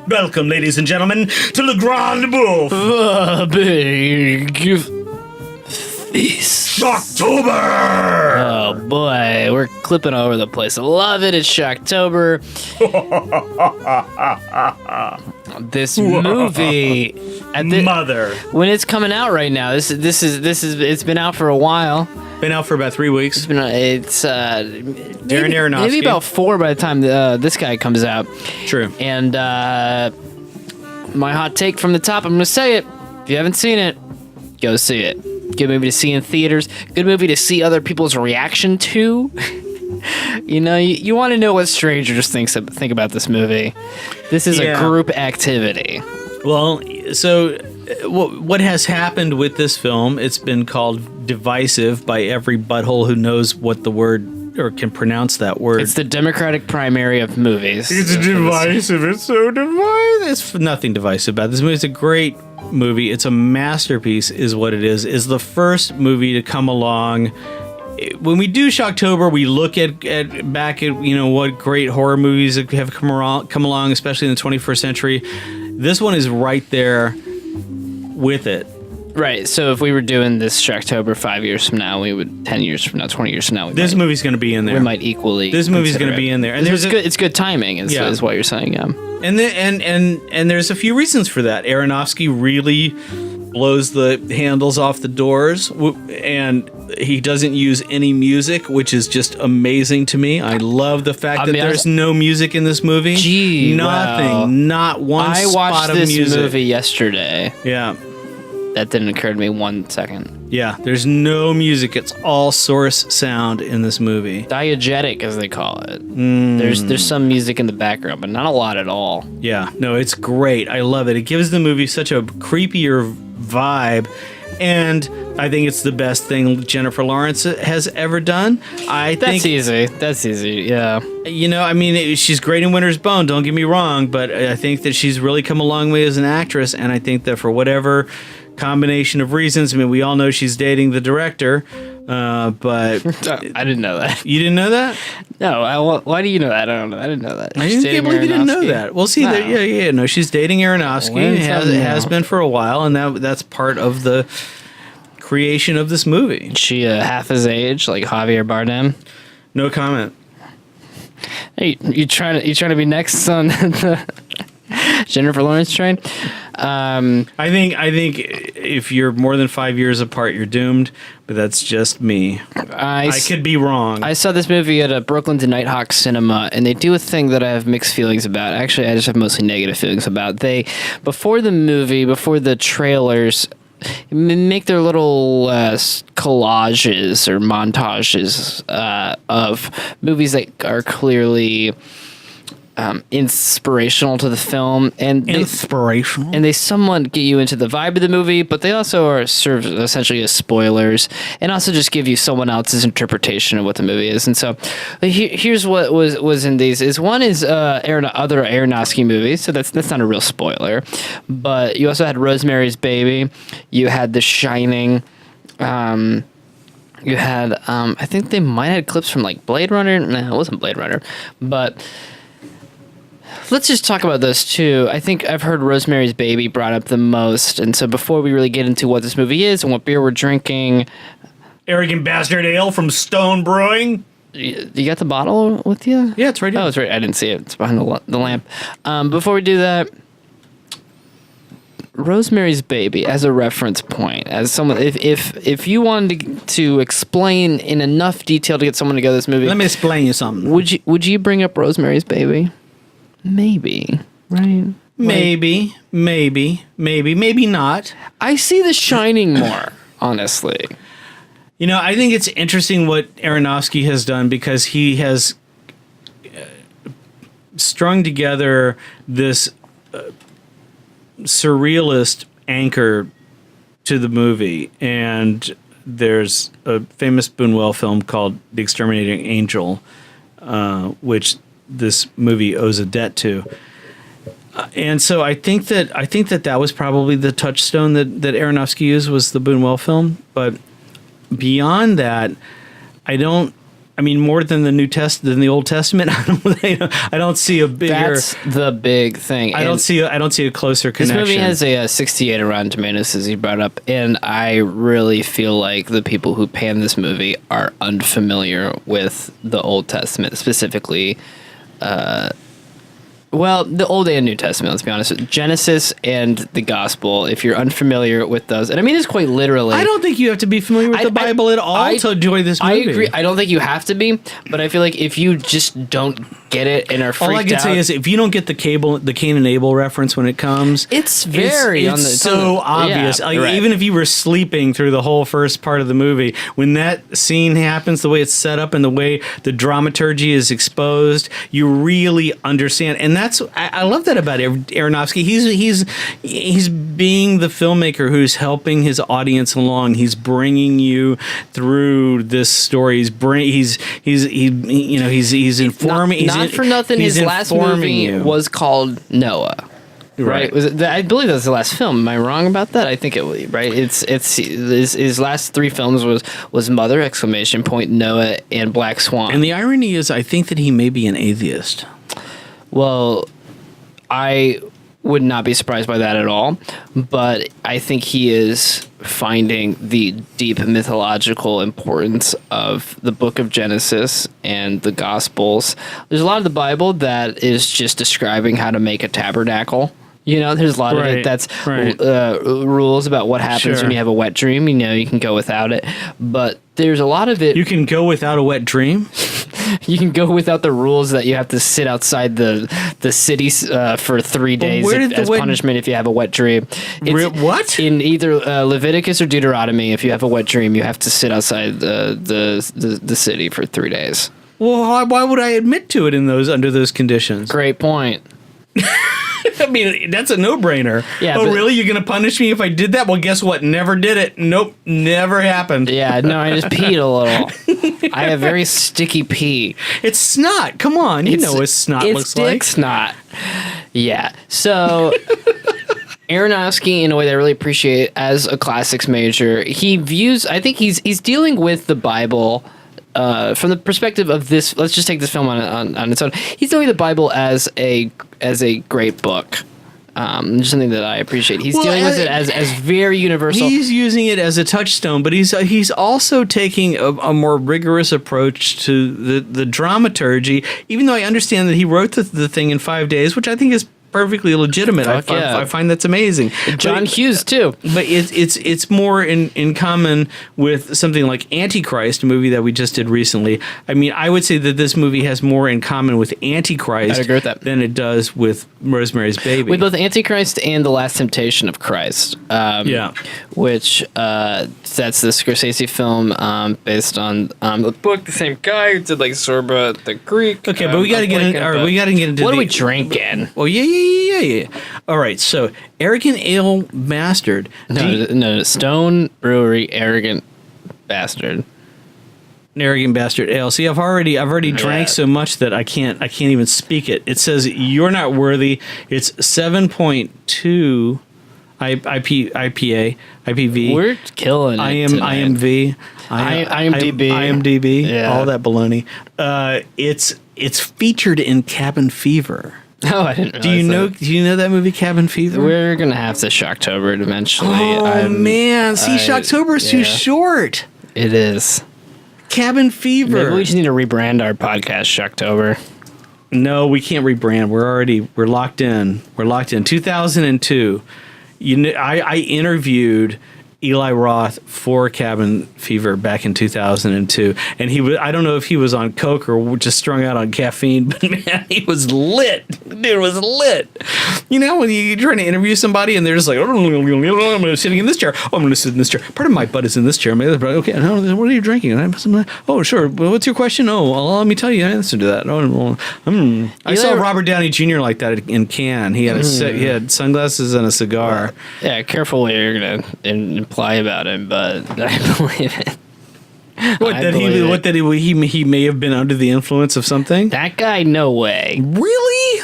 Welcome, ladies and gentlemen, to the Grande Bouffe. Big feast. Shocktober! Oh boy, we're clipping all over the place. I love it. It's Shocktober. This movie, when it's coming out right now, this is it's been out for a while. Been out for about 3 weeks. It's Darren Aronofsky. Maybe about 4 by the time this guy comes out. True. And my hot take from the top, I'm going to say it. If you haven't seen it, go see it. Good movie to see in theaters. Good movie to see other people's reaction to. You know, you want to know what strangers think about this movie. This is a group activity. Well, so what has happened with this film, it's been called divisive by every butthole who knows what the word or can pronounce that word. It's the Democratic primary of movies. It's divisive. It's so divisive. It's nothing divisive about this movie. It's a great movie. It's a masterpiece is what it is. It's the first movie to come along. When we do Shocktober, we look at back at what great horror movies have come along, especially in the 21st century. This one is right there with it. Right. So if we were doing this Shocktober 5 years from now, 10 years from now, 20 years from now, this movie's going to be in there. We might equally. This movie's going to be in there, and it's good timing. Is what you're saying. Yeah. And there's a few reasons for that. Aronofsky really blows the handles off the doors, and he doesn't use any music, which is just amazing to me. I love the fact that there's no music in this movie. Gee, nothing, wow. Not one spot of music. I watched this movie yesterday. Yeah. That didn't occur to me 1 second. Yeah, there's no music. It's all source sound in this movie. Diegetic, as they call it. There's some music in the background, but not a lot at all. Yeah, no, it's great. I love it. It gives the movie such a creepier vibe, and I think it's the best thing Jennifer Lawrence has ever done. That's easy, yeah. She's great in Winter's Bone, don't get me wrong, but I think that she's really come a long way as an actress, and I think that for whatever combination of reasons, we all know she's dating the director, but I didn't know that. You didn't know that? No. Why do you know that? I don't know. I didn't know that. I can't believe you didn't know that. Well, see, no, she's dating Aronofsky. It has been for a while, and that's part of the creation of this movie. Is she half his age, like Javier Bardem? No comment. Hey, you trying to be next on the Jennifer Lawrence train? I think if you're more than 5 years apart, you're doomed. But that's just me. I could be wrong. I saw this movie at a Brooklyn to Nighthawk Cinema, and they do a thing that I have mixed feelings about. Actually, I just have mostly negative feelings about. Before the trailers, make their little collages or montages of movies that are clearly inspirational to the film, and they somewhat get you into the vibe of the movie, but they also serve essentially as spoilers, and also just give you someone else's interpretation of what the movie is. And so here's what was in these is one is other Aronofsky movies, so that's not a real spoiler, but you also had Rosemary's Baby, you had The Shining, you had I think they might have had clips from like Blade Runner. No, it wasn't Blade Runner, but let's just talk about those two. I think I've heard Rosemary's Baby brought up the most. And so before we really get into what this movie is and what beer we're drinking... Arrogant Bastard Ale from Stone Brewing. You got the bottle with you? Yeah, it's right here. Oh, it's right. I didn't see it. It's behind the lamp. Before we do that, Rosemary's Baby as a reference point, as someone, if you wanted to explain in enough detail to get someone to go to this movie... Let me explain you something. Would you bring up Rosemary's Baby? Maybe, right? Maybe not. I see The Shining more, honestly. I think it's interesting what Aronofsky has done because he has strung together this surrealist anchor to the movie. And there's a famous Buñuel film called The Exterminating Angel, which this movie owes a debt to. And so I think that was probably the touchstone that Aronofsky used was the Buñuel film. But beyond that, I don't I mean, more than the Old Testament. I don't see a bigger. That's the big thing. I don't see a closer connection. This movie has a 68 around Tomatoes, as you brought up, and I really feel like the people who panned this movie are unfamiliar with the Old Testament, specifically. Well, the Old and New Testament, let's be honest. Genesis and the Gospel, if you're unfamiliar with those. And I mean this quite literally. I don't think you have to be familiar with the Bible at all to enjoy this movie. I agree. I don't think you have to be, but I feel like if you just don't get it and are freaked out. All I can say is if you don't get the Cain and Abel reference when it comes, it's so obvious. Yeah, like, right. Even if you were sleeping through the whole first part of the movie, when that scene happens, the way it's set up and the way the dramaturgy is exposed, you really understand. And I love that about Aronofsky. He's being the filmmaker who's helping his audience along. He's bringing you through this story. He's informing. Not for nothing, his last movie was called Noah. Right. I believe that was the last film. Am I wrong about that? I think it was, right? It's his last 3 films was Mother! Noah, and Black Swan. And the irony is, I think that he may be an atheist. Well, I would not be surprised by that at all, but I think he is finding the deep mythological importance of the book of Genesis and the Gospels. There's a lot of the Bible that is just describing how to make a tabernacle. You know, there's a lot of it that's rules about what happens when you have a wet dream. You know, you can go without it. But there's a lot of it. You can go without a wet dream? You can go without the rules that you have to sit outside the city for 3 days as punishment if you have a wet dream. What? In either Leviticus or Deuteronomy, if you have a wet dream, you have to sit outside the city for 3 days. Well, why would I admit to it under those conditions? Great point. I mean, that's a no-brainer. Yeah, really? You're going to punish me if I did that? Well, guess what? Never did it. Nope. Never happened. Yeah, no, I just peed a little. I have very sticky pee. It's snot. Come on. You know what snot looks like. It's dick snot. Yeah. So... Aronofsky, in a way that I really appreciate as a classics major, I think he's dealing with the Bible from the perspective of this. Let's just take this film on its own. He's dealing with the Bible as a great book. Just something that I appreciate. He's dealing with it as very universal. He's using it as a touchstone, but he's also taking a more rigorous approach to the dramaturgy. Even though I understand that he wrote the thing in 5 days, which I think is perfectly legitimate. I find that's amazing. John Hughes too. But it's more in common with something like Antichrist, a movie that we just did recently. I mean, I would say that this movie has more in common with Antichrist I'd agree with that. than it does with Rosemary's Baby. With both Antichrist and The Last Temptation of Christ. Which that's the Scorsese film based on the book. The same guy who did like Zorba the Greek. Okay, but we got to get into what are we drinking? Well, yeah. All right, so Arrogant Ale Bastard. No, Stone Brewery Arrogant Bastard. Arrogant Bastard Ale. See, I've already drank so much that I can't even speak it. It says you're not worthy. It's 7.2 IPV. We're killing it. IMV. IMDb. Yeah. All that baloney. It's featured in Cabin Fever. Oh, I didn't realize Do you know that movie Cabin Fever? We're gonna have to Shocktober eventually. Oh man, see, Shocktober's too short. It is. Cabin Fever. Maybe we just need to rebrand our podcast Shocktober. No, we can't rebrand. We're locked in. 2002. I interviewed Eli Roth for Cabin Fever back in 2002, and I don't know if he was on coke or just strung out on caffeine, but man, he was lit. Dude was lit. You know, when you're trying to interview somebody and they're just like, I'm sitting in this chair. Oh, I'm going to sit in this chair. Part of my butt is in this chair. My other butt, okay, what are you drinking? Oh, sure. Well, what's your question? Oh, well, let me tell you. I answered to that. I saw Robert Downey Jr. like that in Cannes. He had sunglasses and a cigar. Yeah, careful what you're going to imply about him, but I believe it. He may have been under the influence of something? That guy, no way. Really?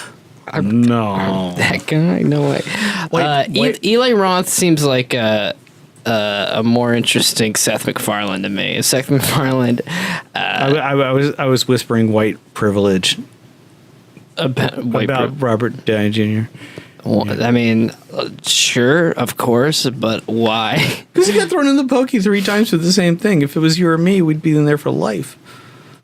No. That guy, no way. Wait. Eli Roth seems like a more interesting Seth MacFarlane to me. Seth MacFarlane. I was whispering white privilege about Robert Downey Jr. Well, I mean, sure, of course, but why? Because he got thrown in the pokey 3 times for the same thing. If it was you or me, we'd be in there for life.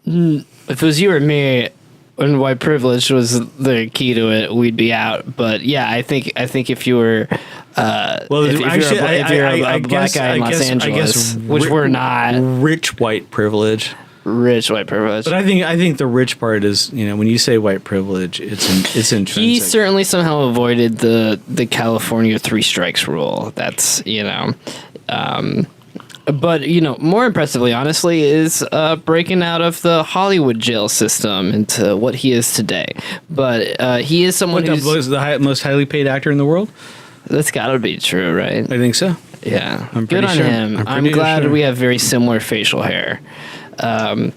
If it was you or me, and white privilege was the key to it, we'd be out. But yeah, I think if you were, if you're a black guy in Los Angeles, which we're not, rich white privilege. Rich white privilege. But I think the rich part is, when you say white privilege, it's intrinsic. He certainly somehow avoided the California 3 strikes rule. That's but more impressively, honestly, is breaking out of the Hollywood jail system into what he is today. But he is someone who's the most highly paid actor in the world. That's got to be true, right? I think so. Yeah, I'm good on sure. him. I'm glad we have very similar facial hair. It's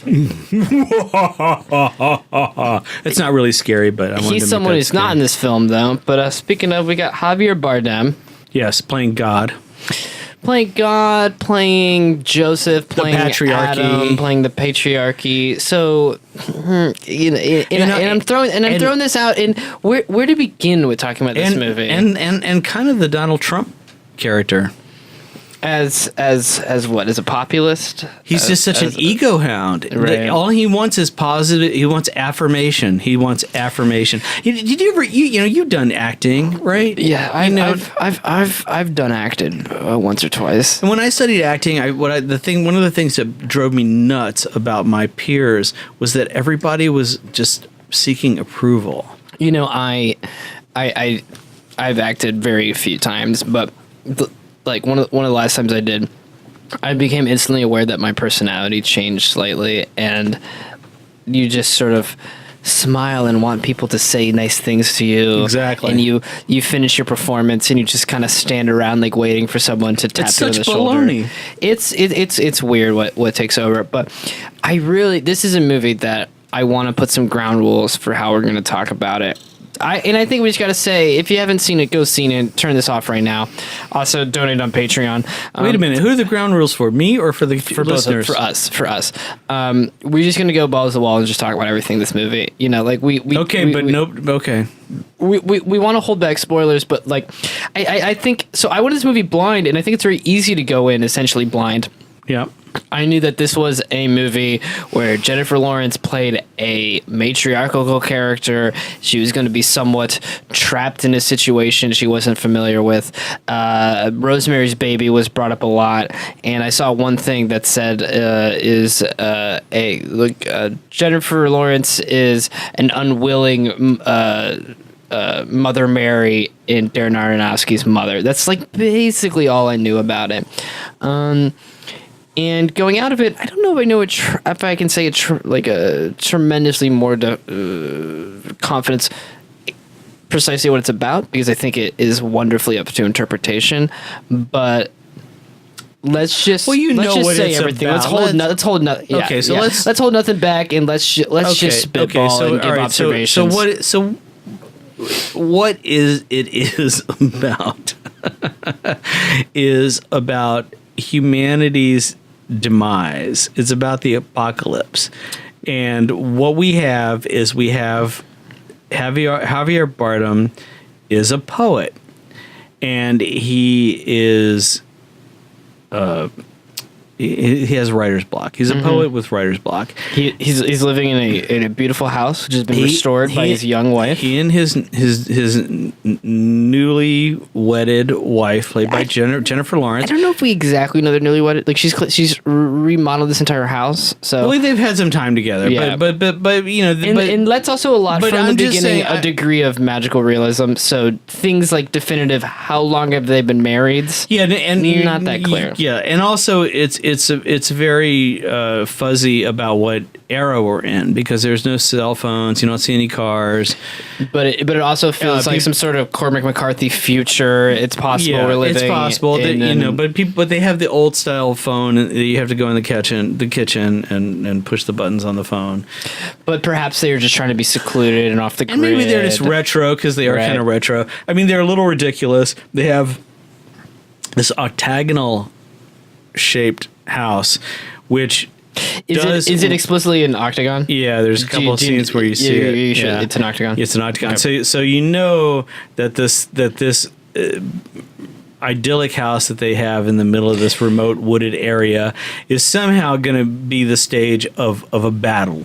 not really scary, but he's someone who's not in this film, though. But speaking of, we got Javier Bardem. Yes, playing God. Playing Joseph, playing Adam, playing the patriarchy. So, and I'm throwing this out. And where to begin with talking about this movie? And kind of the Donald Trump character. As what? As a populist? He's just such an ego hound. Right. All he wants is positive. He wants affirmation. Did you ever? You've done acting, right? Yeah, I've done acted once or twice. And when I studied acting, one of the things that drove me nuts about my peers was that everybody was just seeking approval. I've acted very few times, but. Like one of the last times I did, I became instantly aware that my personality changed slightly, and you just sort of smile and want people to say nice things to you. Exactly. And you finish your performance and you just kind of stand around like waiting for someone to tap you on the shoulder. Baloney. It's weird what takes over, but this is a movie that I want to put some ground rules for how we're going to talk about it. I think we just got to say, if you haven't seen it, go see it. Turn this off right now. Also, donate on Patreon. Wait a minute. Who are the ground rules for? Me or for listeners? For us. We're just gonna go balls to the wall and just talk about everything in this movie. We want to hold back spoilers, but I think so. I went to this movie blind, and I think it's very easy to go in essentially blind. Yeah. I knew that this was a movie where Jennifer Lawrence played a matriarchal character. She was going to be somewhat trapped in a situation she wasn't familiar with. Rosemary's Baby was brought up a lot, and I saw one thing that said Jennifer Lawrence is an unwilling Mother Mary in Darren Aronofsky's Mother. That's basically all I knew about it. And going out of it, I don't know if I know if I can say a tremendously more confidence precisely what it's about, because I think it is wonderfully up to interpretation. But let's just what say it's everything. About. Let's hold nothing back, and let's just spitball and give observations. So what is about is about humanity's demise. It's about the apocalypse. And what we have Javier Bardem is a poet, and he is he has writer's block. He's a poet with writer's block. He's living in a beautiful house which has been restored by his young wife. He and his newly wedded wife, played by Jennifer Lawrence. I don't know if we exactly know they're newly wedded. She's remodeled this entire house. So I believe they've had some time together. Yeah. But and that's also a lot from the beginning. A degree of magical realism. So things like definitive. How long have they been married? Yeah, and not that clear. Yeah, and also it's very fuzzy about what era we're in, because there's no cell phones. You don't see any cars. But it also feels like some sort of Cormac McCarthy future. It's possible we're living. It's possible that but they have the old style phone that you have to go in the kitchen and push the buttons on the phone. But perhaps they are just trying to be secluded and off the grid. And maybe they're just retro, because they are kind of retro. I mean, they're a little ridiculous. They have this octagonal shaped house, which is it explicitly an octagon? Yeah, there's a couple of scenes where you see it. Yeah. It's an octagon. It's an octagon. Okay. So you know that this idyllic house that they have in the middle of this remote wooded area is somehow going to be the stage of a battle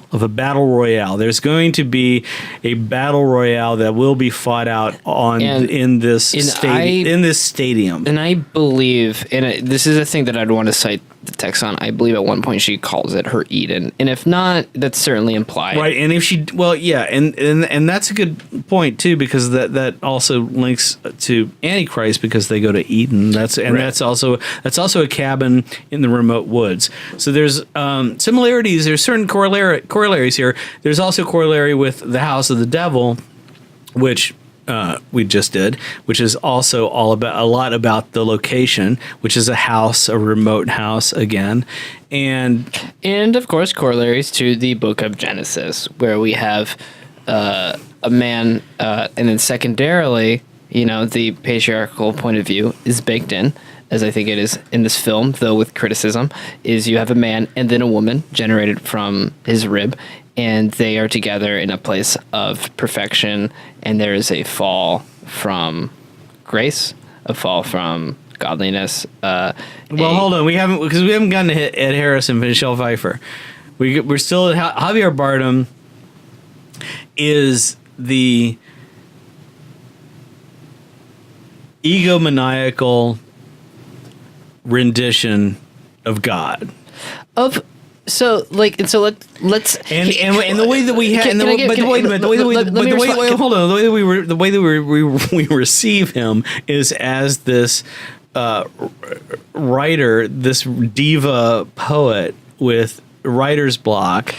royale. There's going to be a battle royale that will be fought out in this stadium. And I believe, and this is a thing that I'd want to cite the text on. I believe at one point she calls it her Eden, and if not, that's certainly implied. Right, and if she, and that's a good point too, because that also links to Antichrist, because they go to Eden. That's also a cabin in the remote woods. So there's similarities. There's certain corollaries here. There's also corollary with the house of the devil, which we just did, which is also a lot about the location, which is a remote house again, and of course corollaries to the book of Genesis, where we have a man, and then secondarily, the patriarchal point of view is baked in, as I think it is in this film, though with criticism, is you have a man and then a woman generated from his rib, and they are together in a place of perfection, and there is a fall from grace, a fall from godliness. Hold on, we haven't gotten to Ed Harris and Michelle Pfeiffer. We're still at Javier Bardem is the egomaniacal rendition of God. Let's and the way that we had, the way that we receive him is as this writer, this diva poet with writer's block.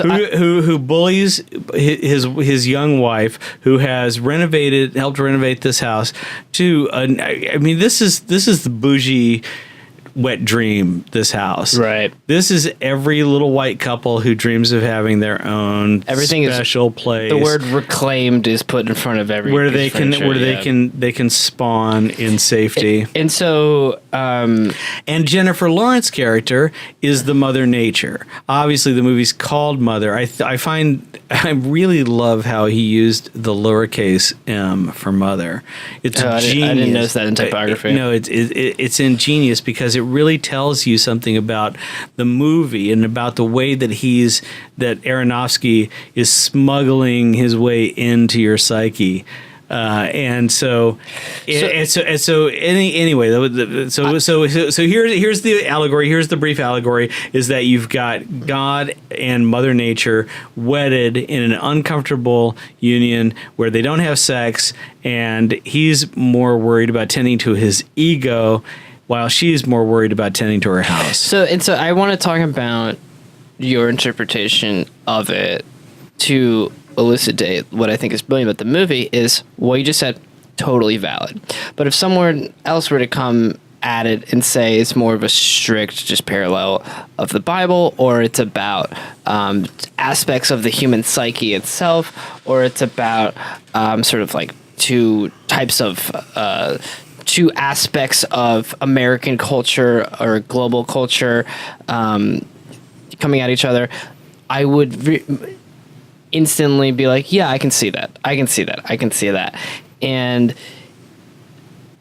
Who bullies his young wife, who has helped renovate this house to this is the bougie wet dream, this house. Right. This is every little white couple who dreams of having their own special place. The word reclaimed is put in front of every where they can spawn in safety. And so and Jennifer Lawrence's character is the Mother Nature. Obviously the movie's called Mother. I really love how he used the lowercase m for mother. It's genius. I didn't notice that in typography. It's ingenious, because it really tells you something about the movie and about the way that Aronofsky is smuggling his way into your psyche. Here's the allegory. Here's the brief allegory: is that you've got God and Mother Nature wedded in an uncomfortable union where they don't have sex, and he's more worried about tending to his ego, while she's more worried about tending to her house. So I want to talk about your interpretation of it to elucidate what I think is brilliant about the movie. Is what you just said, totally valid. But if someone else were to come at it and say it's more of a strict just parallel of the Bible, or it's about aspects of the human psyche itself, or it's about sort of like two aspects of American culture or global culture coming at each other, I would instantly be like, yeah, I can see that. And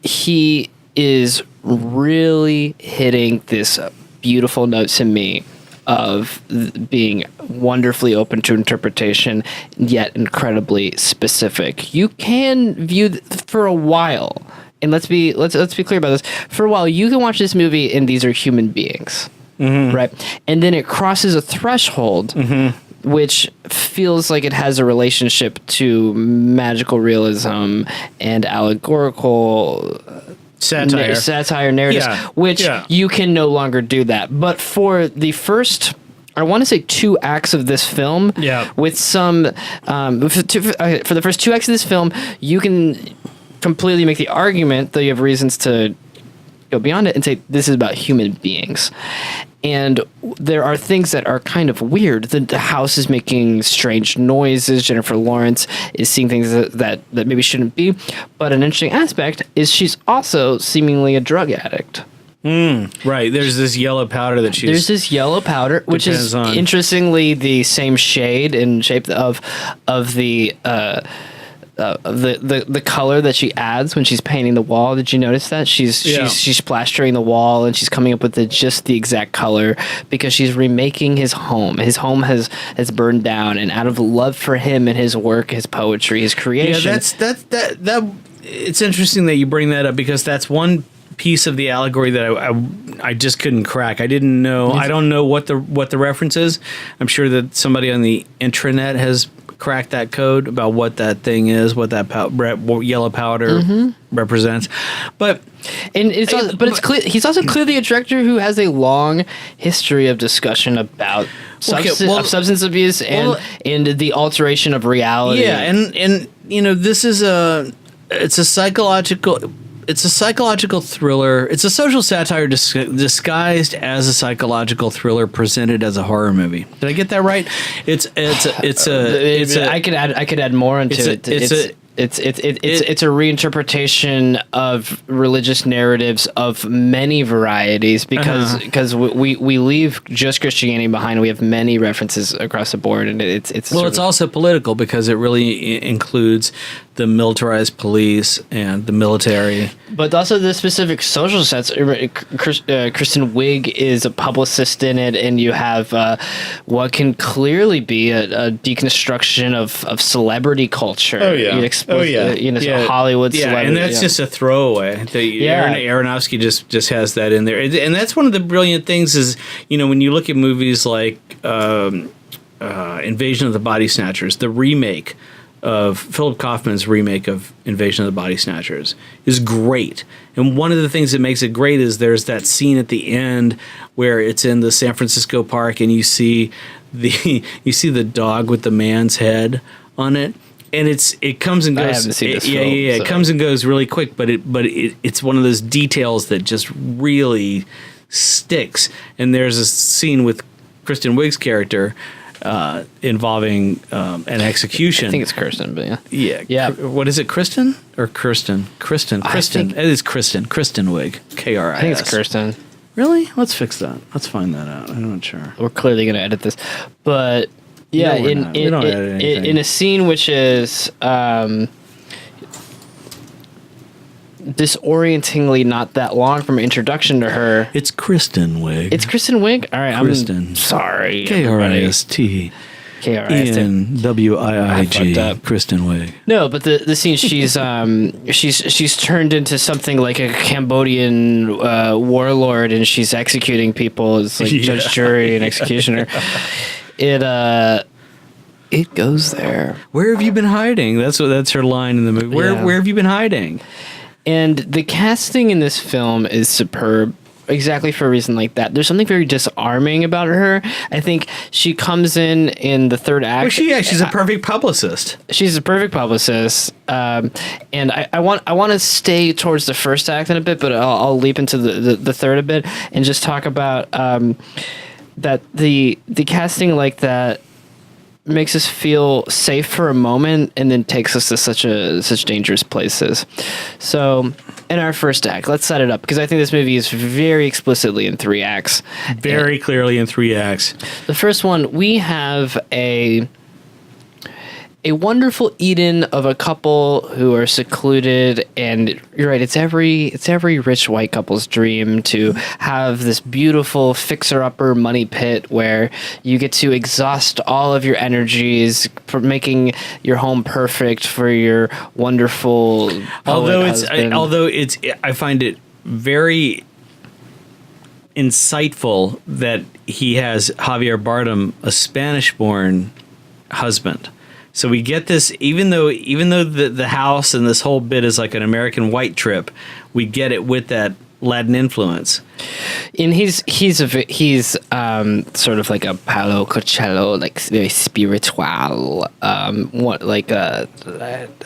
he is really hitting this beautiful note to me of being wonderfully open to interpretation, yet incredibly specific. You can view for a while, and let's be clear about this. For a while, you can watch this movie, and these are human beings, right? And then it crosses a threshold, which feels like it has a relationship to magical realism and allegorical satire narratives, which you can no longer do that. But for the first, I want to say 2 acts of this film, with some for the first 2 acts of this film, you can completely make the argument, though you have reasons to go beyond it and say this is about human beings. And there are things that are kind of weird. The house is making strange noises. Jennifer Lawrence is seeing things that maybe shouldn't be. But an interesting aspect is she's also seemingly a drug addict. Right. There's this yellow powder that she's... There's this yellow powder, which is interestingly the same shade and shape of the color that she adds when she's painting the wall. Did you notice that? She's plastering the wall and she's coming up with just the exact color because she's remaking his home. His home has burned down, and out of love for him and his work, his poetry, his creation. Yeah, that it's interesting that you bring that up because that's one piece of the allegory that I just couldn't crack. I didn't know. I don't know what the reference is. I'm sure that somebody on the intranet has cracked that code about what that thing is, what that yellow powder represents. But it's clear he's also clearly a director who has a long history of discussion about substance abuse and the alteration of reality. Yeah, and this is it's a psychological thriller. It's a social satire disguised as a psychological thriller presented as a horror movie. Did I get that right? I could add more into it. It's a reinterpretation of religious narratives of many varieties because we leave just Christianity behind. We have many references across the board, and it's also political because it really includes the militarized police and the military, but also the specific social sets. Kristen Wiig is a publicist in it, and you have what can clearly be a deconstruction of celebrity culture. Hollywood celebrity. And that's just a throwaway. Darren Aronofsky just has that in there, and that's one of the brilliant things is when you look at movies like Invasion of the Body Snatchers, the remake of Philip Kaufman's remake of Invasion of the Body Snatchers is great. And one of the things that makes it great is there's that scene at the end where it's in the San Francisco park and you see the dog with the man's head on it. And it comes and goes. I haven't seen this film, It comes and goes really quick, but it's one of those details that just really sticks. And there's a scene with Kristen Wiig's character involving an execution. I think it's Kirsten, but yeah. What is it, Kristen or Kirsten? Kristen. It is Kristen. Kristen Wiig. K-R-I-S. I think it's Kirsten. Really? Let's fix that. Let's find that out. I'm not sure. We're clearly going to edit this, but yeah, in a scene which is disorientingly not that long from introduction to her. It's Kristen Wiig. It's Kristen Wiig? All right, Kristen. I'm sorry. K-R-I-S-T. K-R-I-S-T-W-I-I-G. Kristen Wiig. No, but the scene she's turned into something like a Cambodian warlord, and she's executing people as like judge, jury, and executioner. It goes there. Where have you been hiding? That's her line in the movie. Where have you been hiding? And the casting in this film is superb, exactly for a reason like that. There's something very disarming about her. I think she comes in the third act. Well, she's a perfect publicist. She's a perfect publicist. And I want to stay towards the first act in a bit, but I'll leap into the third a bit and just talk about that the casting like that makes us feel safe for a moment and then takes us to such dangerous places. So in our first act, let's set it up because I think this movie is very explicitly in 3 acts. Very clearly in 3 acts. The first one, we have a wonderful Eden of a couple who are secluded, and you're right, it's every rich white couple's dream to have this beautiful fixer-upper money pit where you get to exhaust all of your energies for making your home perfect for your wonderful husband. I find it very insightful that he has Javier Bardem, a Spanish-born husband. So we get this, even though the house and this whole bit is like an American white trip, we get it with that Latin influence. And he's sort of like a Paulo Coelho, like very spiritual,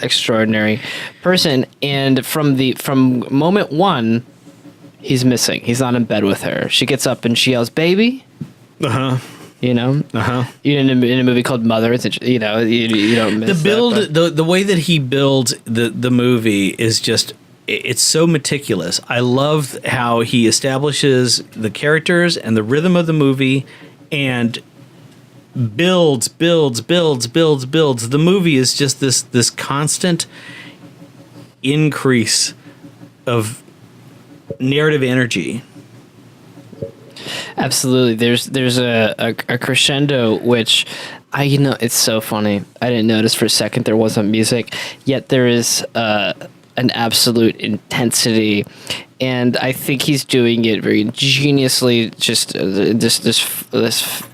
extraordinary person. And from moment one, he's missing. He's not in bed with her. She gets up and she yells, "Baby!" You know, in a movie called Mother, it's, you know, you don't miss the way that he builds the movie is just, it's so meticulous. I love how he establishes the characters and the rhythm of the movie, and builds. The movie is just this constant increase of narrative energy. Absolutely. There's a crescendo, which it's so funny. I didn't notice for a second there wasn't music, yet there is an absolute intensity, and I think he's doing it very ingeniously. Just this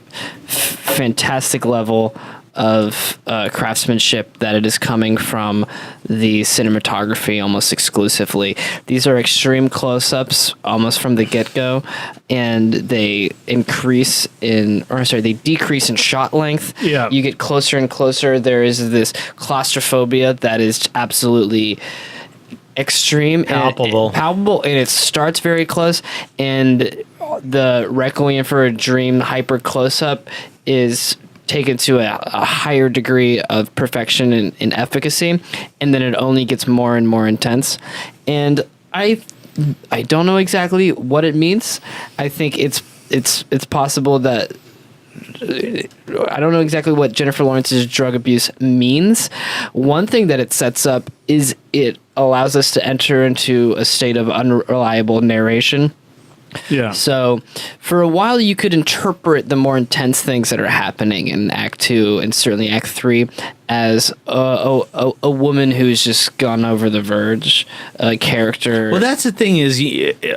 fantastic level of craftsmanship that it is coming from the cinematography almost exclusively. These are extreme close-ups almost from the get-go, and they decrease in shot length. Yeah. You get closer and closer. There is this claustrophobia that is absolutely extreme, palpable, and it starts very close, and the Requiem for a Dream hyper close-up is taken to a higher degree of perfection and efficacy, and then it only gets more and more intense. And I don't know exactly what it means. I think it's possible that I don't know exactly what Jennifer Lawrence's drug abuse means. One thing that it sets up is it allows us to enter into a state of unreliable narration. Yeah. So for a while, you could interpret the more intense things that are happening in Act 2 and certainly Act 3 as a woman who's just gone over the verge, a character. Well, that's the thing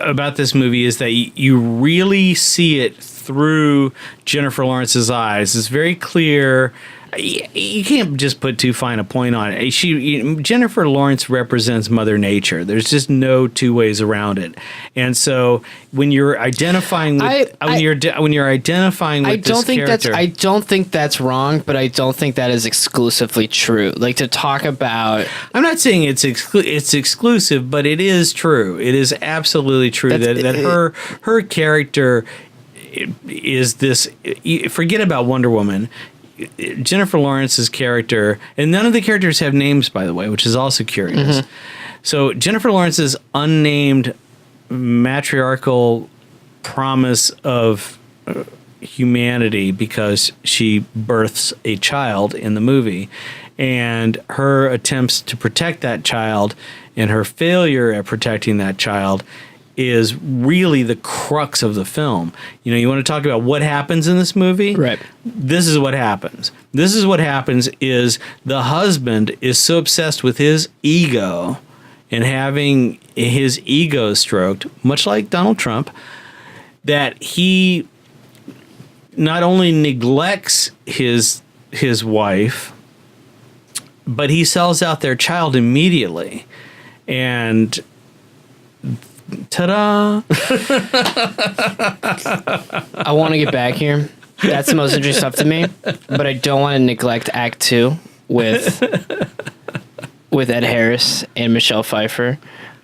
about this movie is that you really see it through Jennifer Lawrence's eyes. It's very clear. You can't just put too fine a point on it. Jennifer Lawrence represents Mother Nature. There's just no two ways around it. And so when you're identifying with this character, I don't think that's wrong, but I don't think that is exclusively true. Like, to talk about, I'm not saying it's exclusive, but it is true. It is absolutely true that her character is this. Forget about Wonder Woman. Jennifer Lawrence's character, and none of the characters have names, by the way, which is also curious. Mm-hmm. So Jennifer Lawrence's unnamed matriarchal promise of humanity, because she births a child in the movie, and her attempts to protect that child and her failure at protecting that child is really the crux of the film. You want to talk about what happens in this movie? Right. This is what happens. This is what happens is the husband is so obsessed with his ego and having his ego stroked, much like Donald Trump, that he not only neglects his wife, but he sells out their child immediately. And ta-da! I want to get back here. That's the most interesting stuff to me, but I don't want to neglect Act 2 with Ed Harris and Michelle Pfeiffer.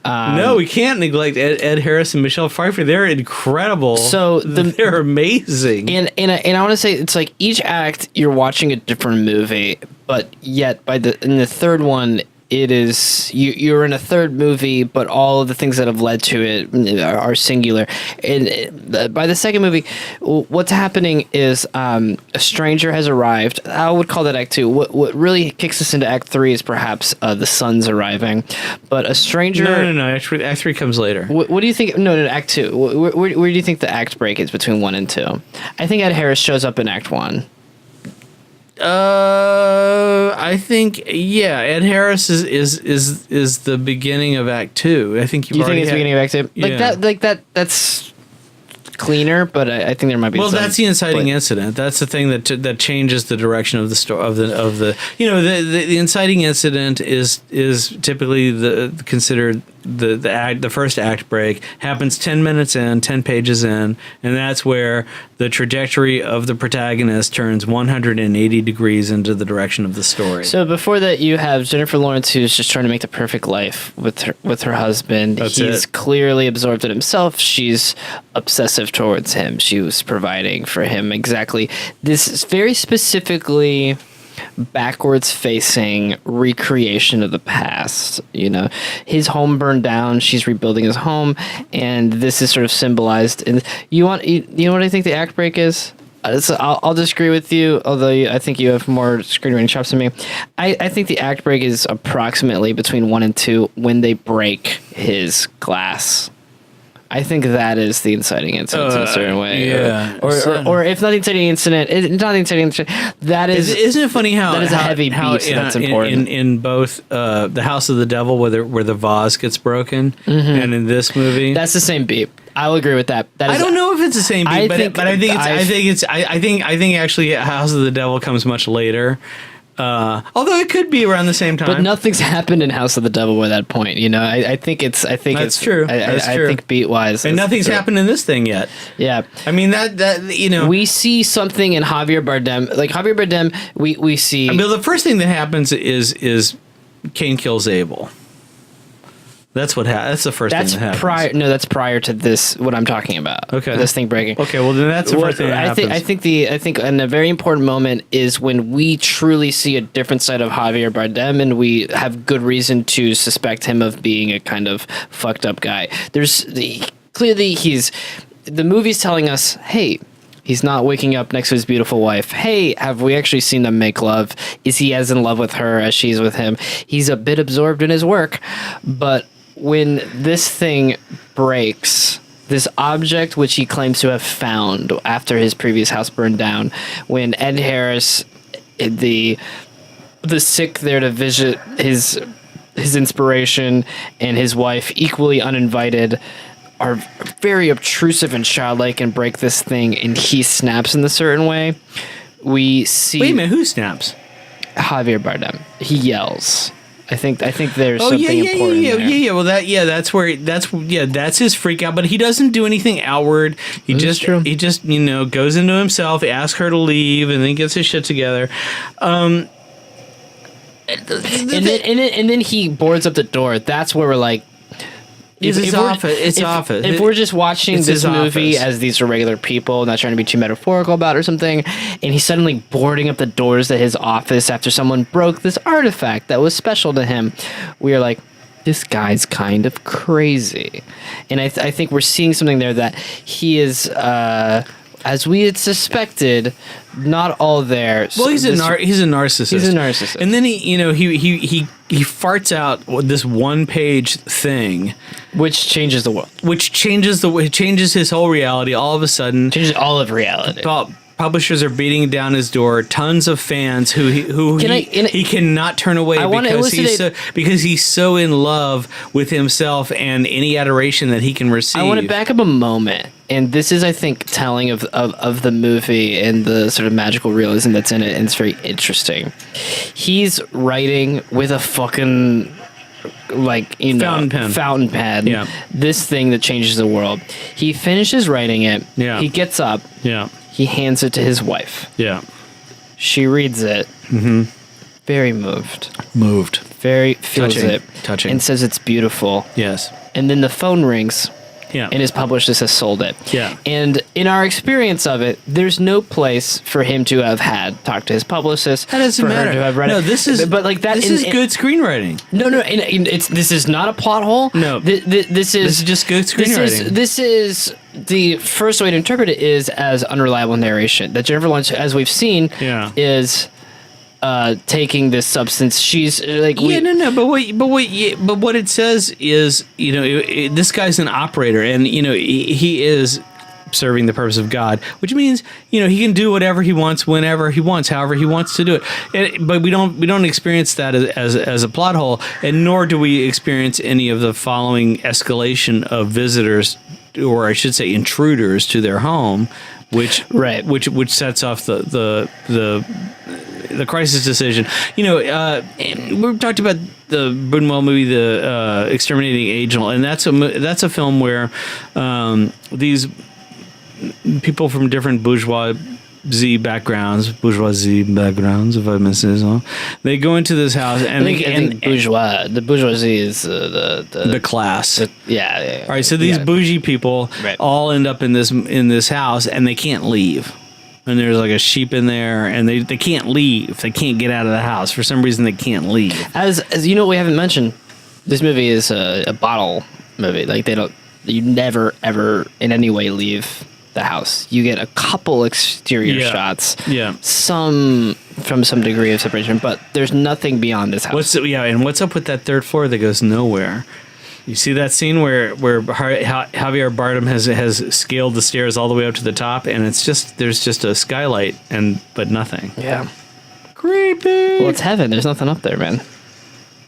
No, we can't neglect Ed Harris and Michelle Pfeiffer. They're incredible. So they're amazing. And I want to say, it's like each act you're watching a different movie, but yet in the third one, it is you're in a third movie, but all of the things that have led to it are singular. And by the second movie, what's happening is a stranger has arrived. I would call that Act 2. What really kicks us into Act 3 is perhaps the sun's arriving. But a stranger. No. Actually, Act 3 comes later. What do you think? No, Act 2. Where do you think the act break is between 1 and 2? I think Ed Harris shows up in Act 1. I think Ed Harris is the beginning of Act 2. I think you think it's the beginning of Act 2? Yeah. That's cleaner, but I think there might be. Well, that's the inciting incident. That's the thing that changes the direction of the story of the inciting incident is typically considered the first act break happens 10 minutes in, 10 pages in, and that's where the trajectory of the protagonist turns 180 degrees into the direction of the story. So before that, you have Jennifer Lawrence, who's just trying to make the perfect life with her husband. He's clearly absorbed in himself. She's obsessive towards him. She was providing for him. Exactly. This is very specifically backwards facing recreation of the past. His home burned down, she's rebuilding his home, and this is sort of symbolized in you know what I think the act break is? I'll disagree with you, although I think you have more screenwriting chops than me. I think the act break is approximately between 1 and 2 when they break his glass. I think that is the inciting incident in a certain way. Yeah. Or if not the inciting incident, that is... Isn't it funny how... That is a heavy beat that's important. In both The House of the Devil, where the vase gets broken, and in this movie... That's the same beat. I'll agree with that. I don't know if it's the same beat, but I think actually House of the Devil comes much later. Although it could be around the same time, but nothing's happened in House of the Devil by that point. I think it's true. I think beat wise, and nothing's happened in this thing yet. Yeah, I mean that we see something in Javier Bardem. Like Javier Bardem, we see. I mean, the first thing that happens is Cain kills Abel. That's what that's the first thing that happens. That's prior to this. What I'm talking about. Okay. This thing breaking. Okay. Well, then that's the first thing that happens. I think a very important moment is when we truly see a different side of Javier Bardem, and we have good reason to suspect him of being a kind of fucked up guy. Clearly the movie's telling us, hey, he's not waking up next to his beautiful wife. Hey, have we actually seen them make love? Is he as in love with her as she's with him? He's a bit absorbed in his work, but when this thing breaks, this object which he claims to have found after his previous house burned down, when Ed Harris, the sick there to visit his inspiration, and his wife, equally uninvited, are very obtrusive and childlike and break this thing, and he snaps in a certain way. We see... Wait a minute, who snaps? Javier Bardem. He yells. I think there's something important there. Yeah. Well, that's his freak out. But he doesn't do anything outward. He just goes into himself, asks her to leave, and then gets his shit together. And then he boards up the door. That's where we're like, if we're just watching this movie as these are regular people, not trying to be too metaphorical about it or something, and he's suddenly boarding up the doors to his office after someone broke this artifact that was special to him, we are like, this guy's kind of crazy. And I think we're seeing something there that he is, as we had suspected, not all there. Well, he's a narcissist. He's a narcissist. And then he farts out this one-page thing, which changes the world. Which changes his whole reality. All of a sudden, changes all of reality. Publishers are beating down his door. Tons of fans who he cannot turn away because he's so in love with himself and any adoration that he can receive. I want to back up a moment, and this is, I think, telling of the movie and the sort of magical realism that's in it, and it's very interesting. He's writing with a fucking fountain pen. Yeah. This thing that changes the world. He finishes writing it. Yeah. He gets up. Yeah. He hands it to his wife. Yeah. She reads it. Mm-hmm. Very moved. Very feels Touching. And says it's beautiful. Yes. And then the phone rings. Yeah. And his publisher has sold it. Yeah. And in our experience of it, there's no place for him to have talked to his publicist. That doesn't matter. Her to have read it. This is good screenwriting. No. This is not a plot hole. No. This is just good screenwriting. This is the first way to interpret it is as unreliable narration. That Jennifer Lawrence, as we've seen, is taking this substance. She's like, but what it says is, this guy's an operator, and he is serving the purpose of God, which means he can do whatever he wants, whenever he wants, however he wants to do it. But we don't experience that as a plot hole, and nor do we experience any of the following escalation of visitors, or I should say intruders, to their home, which sets off the crisis decision. We've talked about the Buñuel movie, the Exterminating Angel, and that's a film where these people from different bourgeoisie backgrounds, if I miss this all, they go into this house and I think the bourgeoisie is the class. Yeah. All right, so these bougie people all end up in this house and they can't leave. And there's like a sheep in there, and they can't leave. They can't get out of the house for some reason. They can't leave. As you know, we haven't mentioned this movie is a bottle movie. Like you never ever in any way leave the house. You get a couple exterior shots. Yeah. Some from some degree of separation, but there's nothing beyond this house. And what's up with that third floor that goes nowhere? You see that scene where Javier Bardem has scaled the stairs all the way up to the top, and there's just a skylight but nothing. Yeah. Creepy. Well, it's heaven. There's nothing up there, man.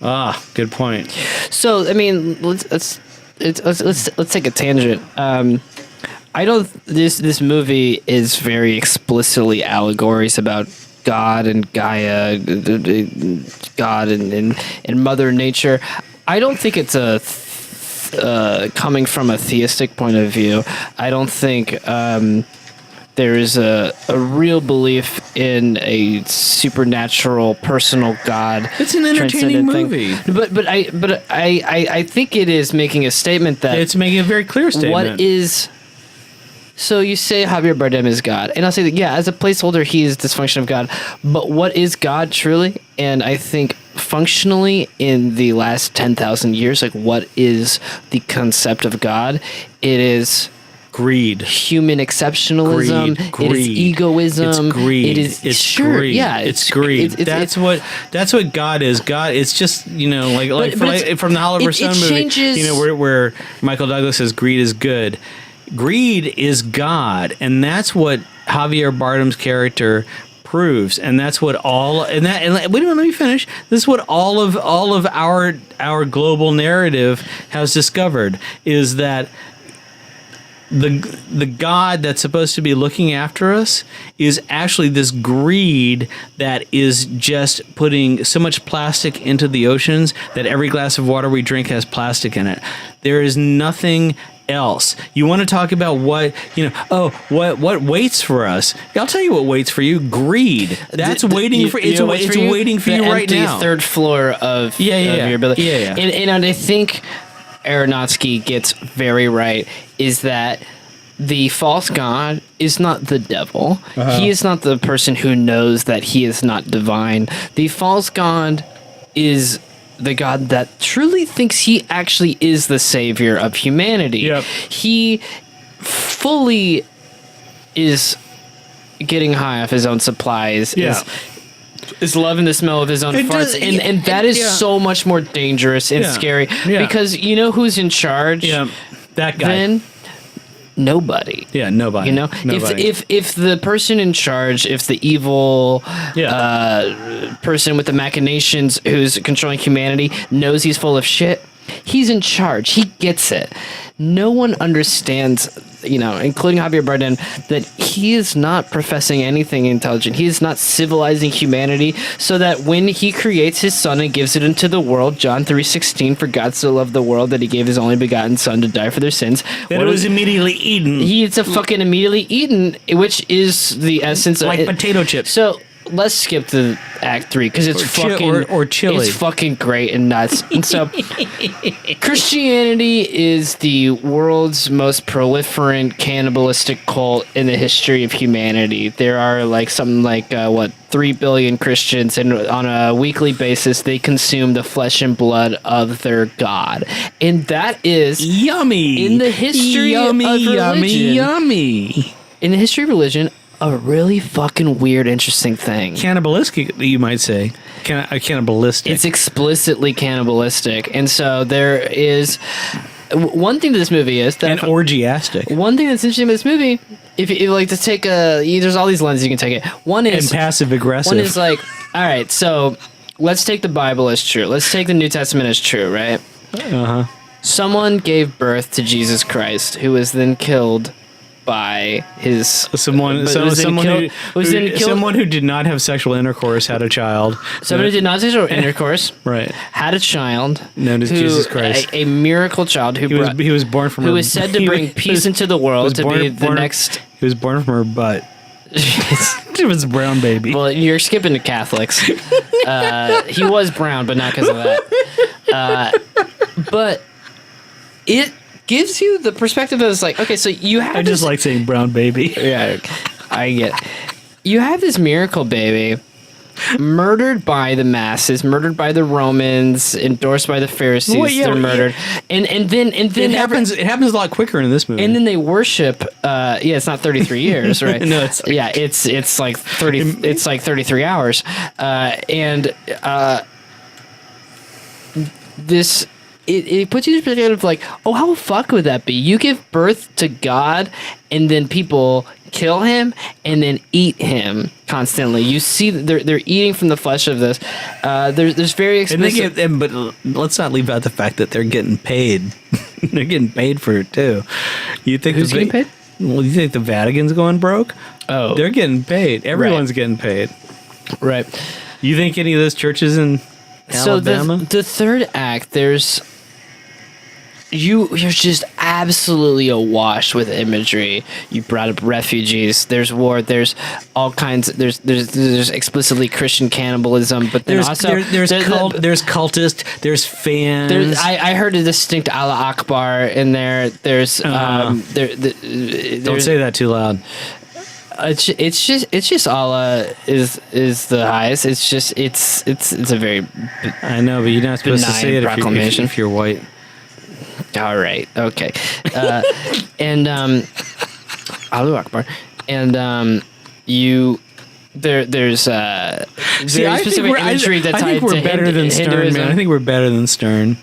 Ah, good point. So, I mean, let's take a tangent. I don't. This movie is very explicitly allegories about God and Gaia, God and Mother Nature. I don't think it's coming from a theistic point of view. I don't think there is a real belief in a supernatural, personal God. It's an entertaining movie, but I think it is making a statement that it's making a very clear statement. What is? So you say Javier Bardem is God, and I'll say that as a placeholder, he is dysfunction of God. But what is God truly? And I think functionally, in the last 10,000 years, like what is the concept of God? It is greed, human exceptionalism. Greed. It is egoism. It's greed. It's greed. Yeah, it's greed. That's what God is. God. It's just from the Oliver Stone movie. Changes. Where Michael Douglas says greed is good. Greed is God, and that's what Javier Bardem's character proves, and that's what wait a minute, let me finish. This is what all of our global narrative has discovered, is that the God that's supposed to be looking after us is actually this greed that is just putting so much plastic into the oceans that every glass of water we drink has plastic in it. There is nothing else. You want to talk about what waits for us? I'll tell you what waits for you. Greed. That's waiting for you. It's waiting for you right now. Third floor of your ability. Yeah. And I think Aronofsky gets very right is that the false god is not the devil. He is not the person who knows that he is not divine. The false god is the God that truly thinks he actually is the savior of humanity. Yep. He fully is getting high off his own supplies. Yeah. Is loving the smell of his own farts. And that is so much more dangerous and scary. Yeah. Because you know who's in charge? Yeah. That guy. Then nobody. Yeah, nobody. You know, nobody. If the person in charge, if the evil person with the machinations who's controlling humanity knows he's full of shit, he's in charge. He gets it. No one understands, including Javier Bardem, that he is not professing anything intelligent. He is not civilizing humanity, so that when he creates his son and gives it into the world, John 3:16, for God so loved the world that he gave his only begotten son to die for their sins. That it was immediately eaten. It's a fucking immediately eaten, which is the essence of potato chips. So let's skip to Act 3 because it's or chili. It's fucking great and nuts. And so, Christianity is the world's most proliferant cannibalistic cult in the history of humanity. There are something like 3 billion Christians, and on a weekly basis, they consume the flesh and blood of their God, and that is yummy in the history of religion. Yummy. In the history of religion. A really fucking weird, interesting thing. Cannibalistic, you might say. Cannibalistic. It's explicitly cannibalistic. And so there is... One thing that this movie is... And orgiastic. One thing that's interesting about this movie, if you like to take there's all these lenses you can take it. One is... And passive-aggressive. One is all right, so let's take the Bible as true. Let's take the New Testament as true, right? Uh-huh. Someone gave birth to Jesus Christ, who was then killed by his someone who did not have sexual intercourse had a child. Somebody who did not have sexual intercourse, right? Had a child known as Jesus Christ, a miracle child who he was born from. Who was said to bring peace into the world, to be the next. He was born from her butt. It was a brown baby. Well, you're skipping to Catholics. He was brown, but not because of that. But it gives you the perspective of like, okay, so you have. I just like saying brown baby. Yeah, I get it. You have this miracle baby murdered by the masses, murdered by the Romans, endorsed by the Pharisees. Well, yeah, they're murdered, and then it happens. It happens a lot quicker in this movie. And then they worship. It's not 33 years, right? No, it's like 30. It's like 33 hours, this. It puts you in perspective of like, oh, how fuck would that be? You give birth to God, and then people kill him and then eat him constantly. You see that they're eating from the flesh of this. There's very explicit. But let's not leave out the fact that they're getting paid. They're getting paid for it too. You think who's getting paid? Well, you think the Vatican's going broke? Oh, they're getting paid. Everyone's getting paid. Right. You think any of those churches in Alabama? So the third act, you're just absolutely awash with imagery. You brought up refugees. There's war. There's all kinds. There's explicitly Christian cannibalism, but then there's cultists. There's fans. I heard a distinct Allah Akbar in there. There's don't say that too loud. It's just Allah is the highest. It's a very I know, but you're not supposed to say it if you're white. All right. Okay. And Allahu Akbar. And there's very specific imagery that's tied to better than Stern, man. I think we're better than Stern.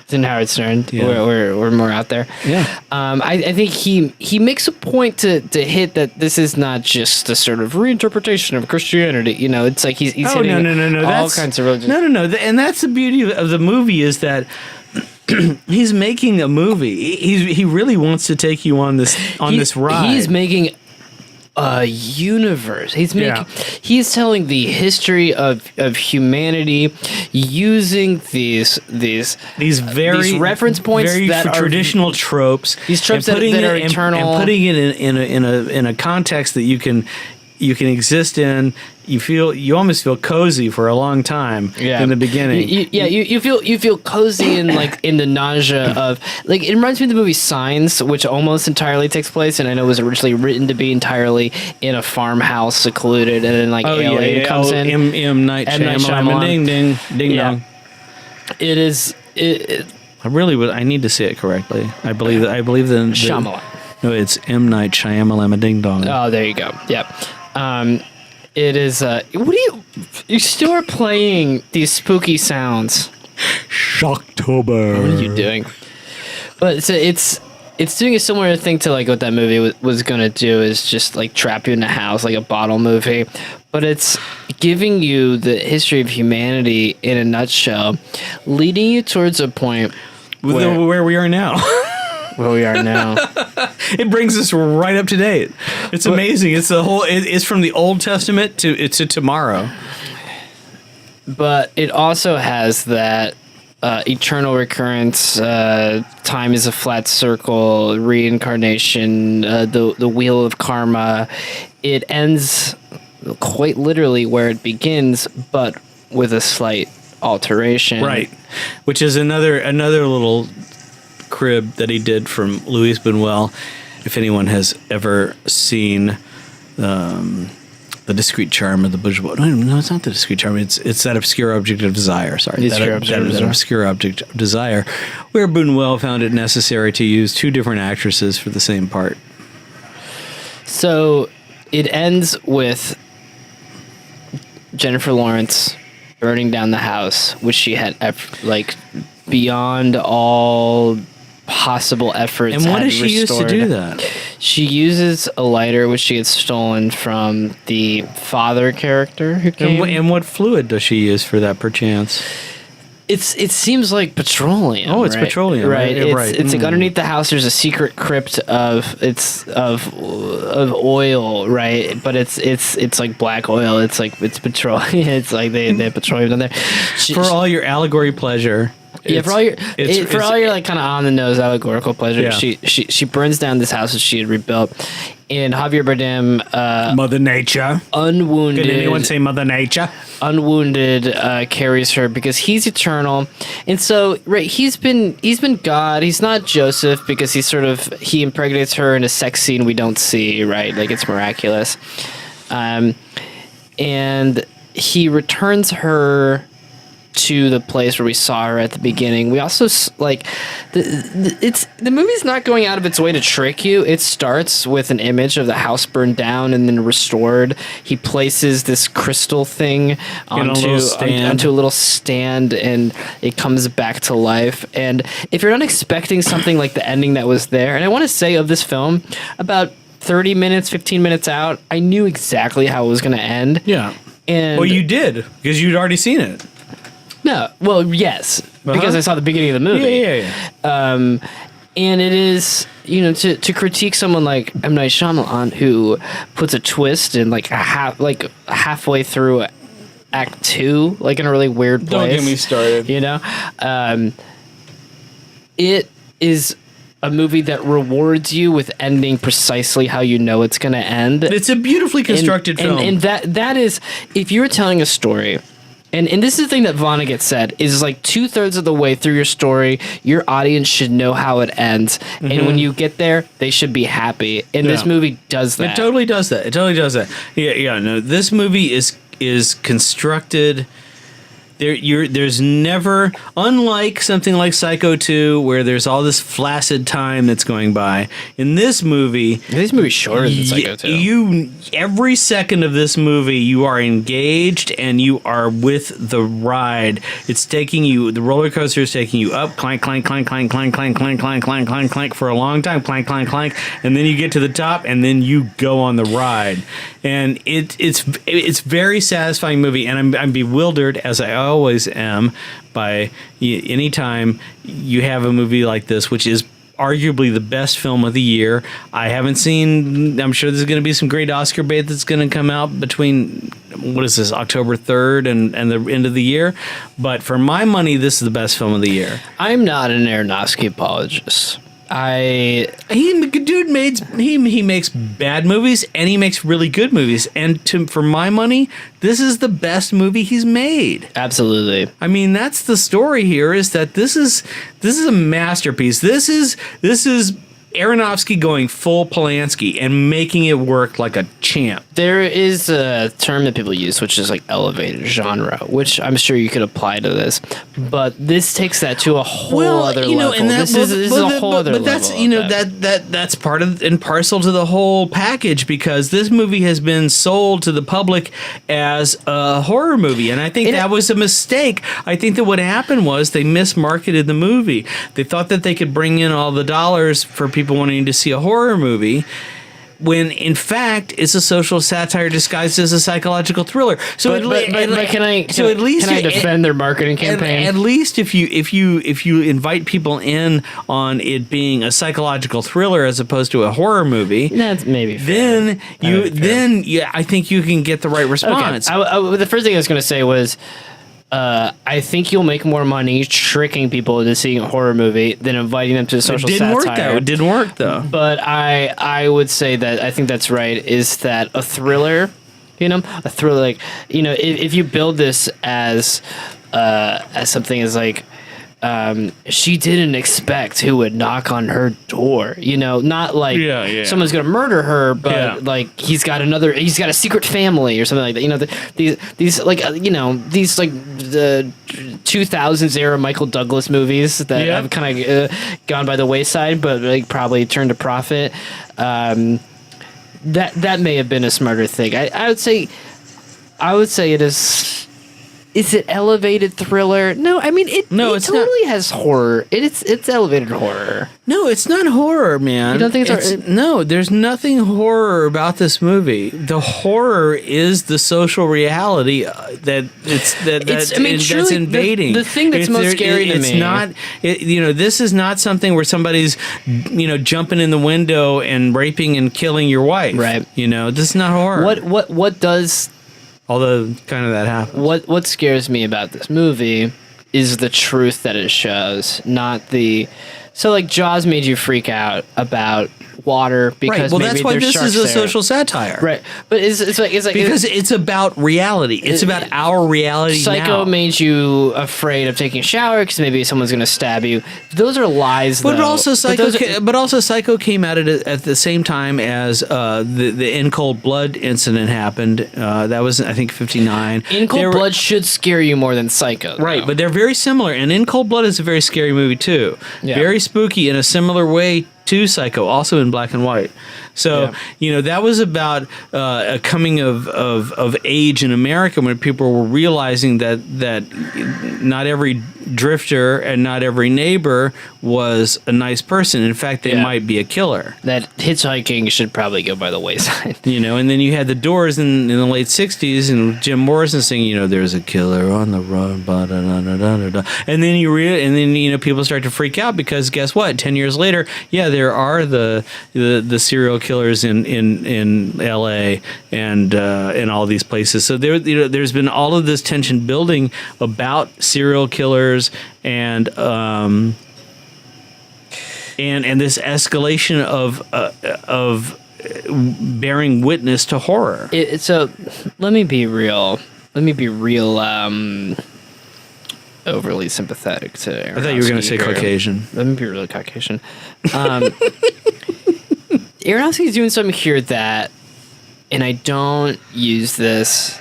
Than Howard Stern. Yeah. We're more out there. Yeah. I think he makes a point to hit that this is not just a sort of reinterpretation of Christianity. You know, it's like he's hitting all kinds of religions. No. And that's the beauty of the movie is that he's making a movie. He really wants to take you on this ride. He's making a universe. He's telling the history of humanity using these reference points that are traditional tropes. These tropes that are eternal, and putting it in a context that you can exist in. You almost feel cozy for a long time in the beginning. You feel cozy and like in the nausea of like it reminds me of the movie Signs, which almost entirely takes place, and I know was originally written to be entirely in a farmhouse, secluded, and then like alien comes in. M. Night Shyamalan. Ding dong. It is. I really would. I need to say it correctly. I believe that. Shyamalan. No, it's M. Night Shyamalan. Ding dong. Oh, there you go. Yep. It is. You still are playing these spooky sounds. Shocktober. What are you doing? But it's doing a similar thing to like what that movie was gonna do, is just like trap you in a house like a bottle movie. But it's giving you the history of humanity in a nutshell, leading you towards a point where we are now. Where we are now. It brings us right up to date. It's amazing. It's the whole. It's from the Old Testament to tomorrow. But it also has that eternal recurrence. Time is a flat circle. Reincarnation. The wheel of karma. It ends quite literally where it begins, but with a slight alteration. Right. Which is another little crib that he did from Louis Buñuel. If anyone has ever seen The Discreet Charm of the Bourgeois. No, it's not The Discreet Charm. It's That Obscure Object of Desire. Sorry. That Obscure Object of Desire, where Buñuel found it necessary to use two different actresses for the same part. So it ends with Jennifer Lawrence burning down the house, which she had beyond all possible efforts. And what does she use to do that? She uses a lighter, which she gets stolen from the father character who came. And what fluid does she use for that, perchance? it seems like petroleum. Oh, it's right? petroleum, right? Right. It's like underneath the house. There's a secret crypt of oil, right? But it's like black oil. It's petroleum. It's like they have petroleum down there. For all your allegory pleasure. Yeah, for all your like kind of on the nose allegorical pleasure, Yeah. she burns down this house that she had rebuilt, and Javier Bardem, Mother Nature. unwounded. Did anyone say Mother Nature? Unwounded, carries her because he's eternal, and so he's been God. He's not Joseph because he impregnates her in a sex scene we don't see. Right, like it's miraculous, and he returns her to the place where we saw her at the beginning. We also the movie's not going out of its way to trick you. It starts with an image of the house burned down and then restored. He places this crystal thing onto a little stand, and it comes back to life. And if you're not expecting something like the ending that was there, and I want to say of this film, about 30 minutes, 15 minutes out, I knew exactly how it was going to end. Yeah. And well, you did because you'd already seen it. No, well, yes, because I saw the beginning of the movie. Yeah. And it is, to critique someone like M. Night Shyamalan who puts a twist in halfway through Act 2, like in a really weird place. Don't get me started. It is a movie that rewards you with ending precisely how you know it's going to end. It's a beautifully constructed film. And that is, if you're telling a story. And this is the thing that Vonnegut said, is like 2/3 of the way through your story, your audience should know how it ends. Mm-hmm. And when you get there, they should be happy. And this movie does that. It totally does that. Yeah, no, this movie is constructed. There's never, unlike something like Psycho 2, where there's all this flaccid time that's going by. In this movie, this movie's shorter than Psycho 2. Every second of this movie, you are engaged and you are with the ride. It's taking you. The roller coaster is taking you up, clank, clank, clank, clank, clank, clank, clank, clank, clank, clank, clank for a long time, clank, clank, clank, and then you get to the top, and then you go on the ride. And it's very satisfying movie, and I'm bewildered, as I always am, by any time you have a movie like this, which is arguably the best film of the year. I haven't seen. I'm sure there's going to be some great Oscar bait that's going to come out between October 3rd and the end of the year. But for my money, this is the best film of the year. I'm not an Aronofsky apologist. He makes bad movies and he makes really good movies, and for my money, this is the best movie he's made. Absolutely. I mean, that's the story here, is that this is a masterpiece. This is Aronofsky going full Polanski and making it work like a champ. There is a term that people use, which is like elevated genre, which I'm sure you could apply to this. But this takes that to a whole other level. And this is a whole other level. But that's part of and parcel to the whole package, because this movie has been sold to the public as a horror movie, and I think that was a mistake. I think that what happened was they mismarketed the movie. They thought that they could bring in all the dollars for people wanting to see a horror movie, when in fact it's a social satire disguised as a psychological thriller. Can I defend their marketing campaign? At least if you invite people in on it being a psychological thriller as opposed to a horror movie, that's maybe fair. I think you can get the right response. Okay. The first thing I was going to say was, I think you'll make more money tricking people into seeing a horror movie than inviting them to a social satire. It didn't work though. But I would say that I think that's right. Is that a thriller? A thriller, like, if you build this as something as like, she didn't expect who would knock on her door, not like someone's gonna murder her, but like he's got a secret family or something like that. These the 2000s era Michael Douglas movies that have kind of gone by the wayside, but like probably turned a profit. That may have been a smarter thing. I would say it Is it elevated thriller? No, I mean it totally has horror. It's elevated horror. No, it's not horror, man. You don't think it's no, there's nothing horror about this movie. The horror is the social reality that's invading. The thing that's most scary to me. It's not, this is not something where somebody's, jumping in the window and raping and killing your wife. Right. This is not horror. What does... Although kind of that happens. What scares me about this movie is the truth that it shows, not the... So, like, Jaws made you freak out about water because maybe that's why there's this sharks is a there. social satire, right? But it's like because it's about reality. It's about our reality. Psycho now. made you afraid of taking a shower because maybe someone's going to stab you. Those are lies, but though. Also Psycho came out at the same time as the In Cold Blood incident happened. That was, I think, 1959. In Cold Blood should scare you more than Psycho, though. Right? But they're very similar, and In Cold Blood is a very scary movie too. Yeah. Very spooky in a similar way to Psycho, also in black and white. So, that was about a coming of age in America when people were realizing that not every drifter and not every neighbor was a nice person. In fact, they might be a killer. That hitchhiking should probably go by the wayside. And then you had the Doors in the late 60s and Jim Morrison singing, there's a killer on the run, ba-da-da-da-da-da. And then people start to freak out because guess what? 10 years later, there are the serial killers in LA and all these places. So there's been all of this tension building about serial killers and this escalation of bearing witness to horror. So let me be real. Overly sympathetic to Aronofsky. I thought you were going to say Caucasian. Let me be really Caucasian. Aronofsky's doing something here that, and I don't use this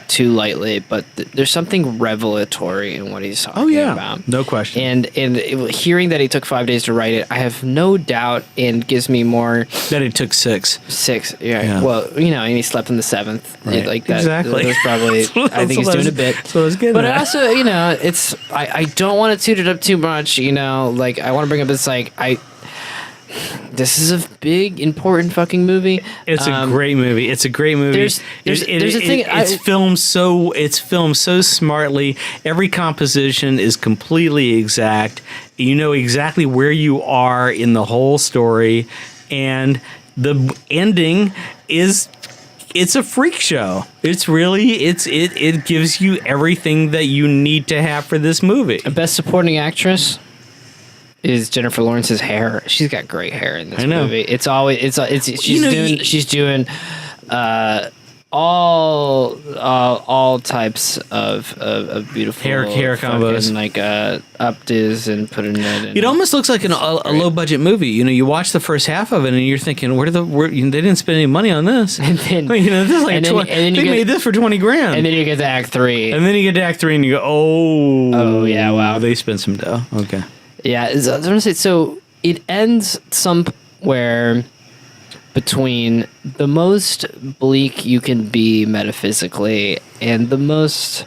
too lightly, but there's something revelatory in what he's talking about. No question. And hearing that he took 5 days to write it, I have no doubt, and gives me more... That it took 6. 6, yeah. Well, and he slept in the 7th. Right. Like that. Exactly. That was probably... I think he's doing a bit. That's what I was getting But at. also, it's... I don't want to toot it up too much, like, I want to bring up this, like, this is a big, important fucking movie. It's a great movie. It's a great movie. There's a thing. It's filmed so smartly. Every composition is completely exact. You know exactly where you are in the whole story, and the ending is. It's a freak show. It's really it gives you everything that you need to have for this movie. Best supporting actress is Jennifer Lawrence's hair. She's got great hair in this movie. It's always she's doing all types of beautiful hair combos, like updos and putting it. It almost looks like a low budget movie. You watch the first half of it and you're thinking, where they didn't spend any money on this. And then this is like they made this for $20,000. And then you get to Act 3. And then you get to Act 3 and you go, oh yeah, wow, they spent some dough. Okay. Yeah, I was going to say, so it ends somewhere between the most bleak you can be metaphysically and the most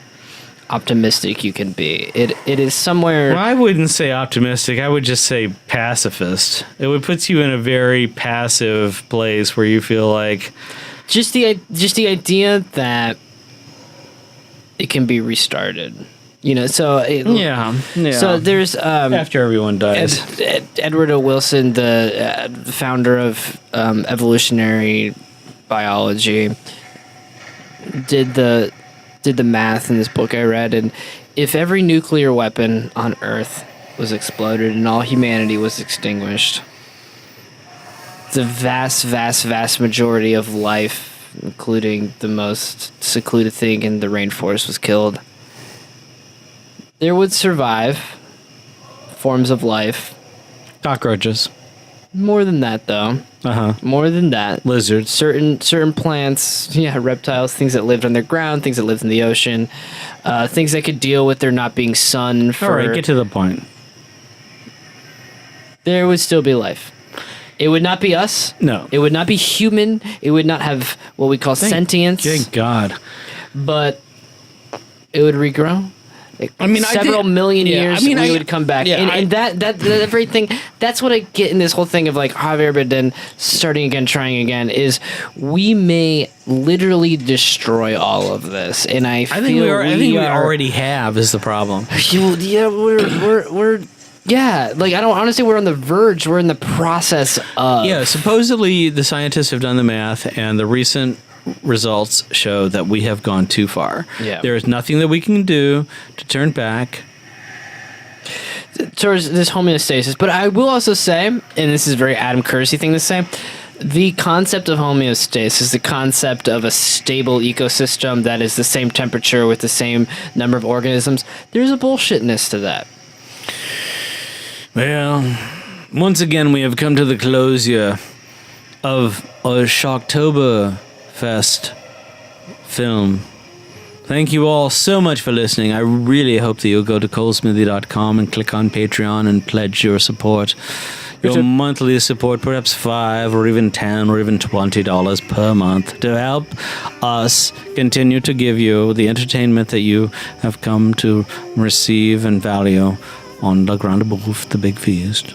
optimistic you can be. It is somewhere... Well, I wouldn't say optimistic. I would just say pacifist. It would put you in a very passive place where you feel like... Just the idea that it can be restarted. So there's after everyone dies. Edward O. Wilson, the founder of evolutionary biology, did the math in this book I read, and if every nuclear weapon on Earth was exploded and all humanity was extinguished, the vast majority of life, including the most secluded thing in the rainforest, was killed. There would survive forms of life. Cockroaches. More than that, though. More than that. Lizards. Certain plants, reptiles, things that lived underground, things that lived in the ocean, things that could deal with there not being sun for... All right, get to the point. There would still be life. It would not be us. No. It would not be human. It would not have what we call sentience. Thank God. But... it would regrow. I mean, several million years, we would come back. Yeah, and that everything, that's what I get in this whole thing of like Javier Bardem starting again, trying again, is we may literally destroy all of this. And I think we already have is the problem. Yeah, we're yeah, like I don't honestly, we're on the verge. We're in the process of. Yeah, supposedly the scientists have done the math, and the recent results show that we have gone too far. Yeah. There is nothing that we can do to turn back towards this homeostasis. But I will also say, and this is a very Adam Kersey thing to say, the concept of homeostasis, the concept of a stable ecosystem that is the same temperature with the same number of organisms, there's a bullshitness to that. Well, once again, we have come to the closure of a Shocktober Fest film. Thank you all so much for listening. I really hope that you'll go to colesmithy.com and click on Patreon and pledge your support. Your monthly support, perhaps $5 or even $10 or even $20 per month, to help us continue to give you the entertainment that you have come to receive and value on the Grande Bouffe, the Big Feast.